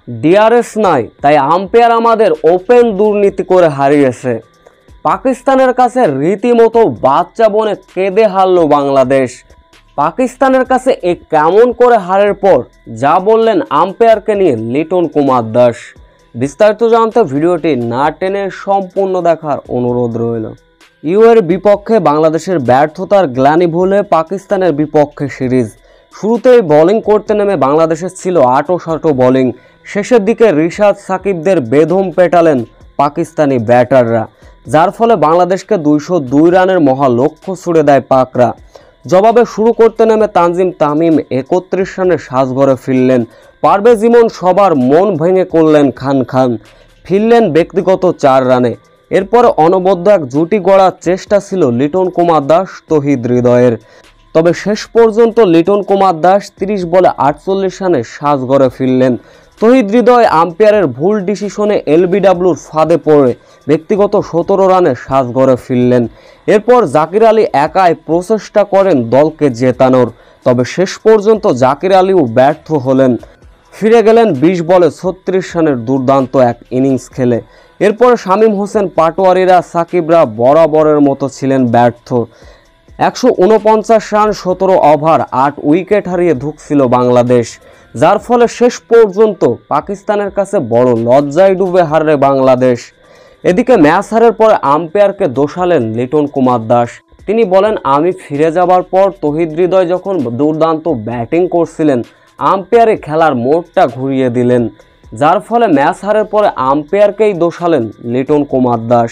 DRS নয়, তাই umpire আমাদের ওপেন দুর্নীতি করে হারিয়েছে। পাকিস্তানের কাছে রীতিমতো বাচ্চা বনে কেঁদে হারলো বাংলাদেশ। পাকিস্তানের কাছে এ কেমন করে হারের পর যা বললেন আম্পায়ারকে নিয়ে লিটন কুমার দাস। বিস্তারিত জানতে ভিডিওটি না টেনে সম্পূর্ণ দেখার অনুরোধ রইল। ইউএর বিপক্ষে বাংলাদেশের ব্যর্থতার গ্লানি ভুলে পাকিস্তানের বিপক্ষে সিরিজ। শুরুতেই বোলিং করতে নেমে বাংলাদেশের ছিল আঁটো-সাঁটো বোলিং। শেষের দিকে রিশাদ সাকিবদের বেদম পেটালেন পাকিস্তানি ব্যাটাররা, যার ফলে বাংলাদেশকে 202 রানের মহা লক্ষ্য ছুড়ে দেয় পাকরা। জবাবে শুরু করতে নেমে তানজিম তামিম 31 রানে সাজঘরে ফিরলেন। পারভেজ ইমন সবার মন ভেঙে করলেন খান, ফিরলেন ব্যক্তিগত 4 রানে। এরপরে অনবদ্য এক জুটি গড়ার চেষ্টা ছিল লিটন কুমার দাস তৌহিদ হৃদয়ের, তবে শেষ পর্যন্ত লিটন কুমার দাস 30 বলে 48 রানে সাজঘরে ফিরলেন। তৌহিদ হৃদয় আম্পায়ারের ভুল ডিসিশনে এলবিডব্লিউর ফাঁদে পড়ে ব্যক্তিগত 17 রানে সাজঘরে ফিরলেন। এরপর জাকির আলী একাই প্রচেষ্টা করেন দলকে জেতানোর, তবে শেষ পর্যন্ত জাকির আলীও ব্যর্থ হলেন। ফিরে গেলেন 20 বলে 36 রানের দুর্দান্ত এক ইনিংস খেলে। এরপর শামীম হোসেন পাটোয়ারিরা সাকিবরা বরাবরের মতো ছিলেন ব্যর্থ। 149 রান 17 ওভার 8 উইকেট হারিয়ে ধুঁকছিল বাংলাদেশ, যার ফলে শেষ পর্যন্ত পাকিস্তানের কাছে বড় লজ্জায় ডুবে হারে বাংলাদেশ। এদিকে ম্যাচ হারের পরে আম্পায়ারকে দোষালেন লিটন কুমার দাস। তিনি বলেন, আমি ফিরে যাবার পর তৌহিদ হৃদয় যখন দুর্দান্ত ব্যাটিং করছিলেন, আম্পায়ারে খেলার মোড়টা ঘুরিয়ে দিলেন, যার ফলে ম্যাচ হারের পরে আম্পায়ারকেই দোষালেন লিটন কুমার দাস।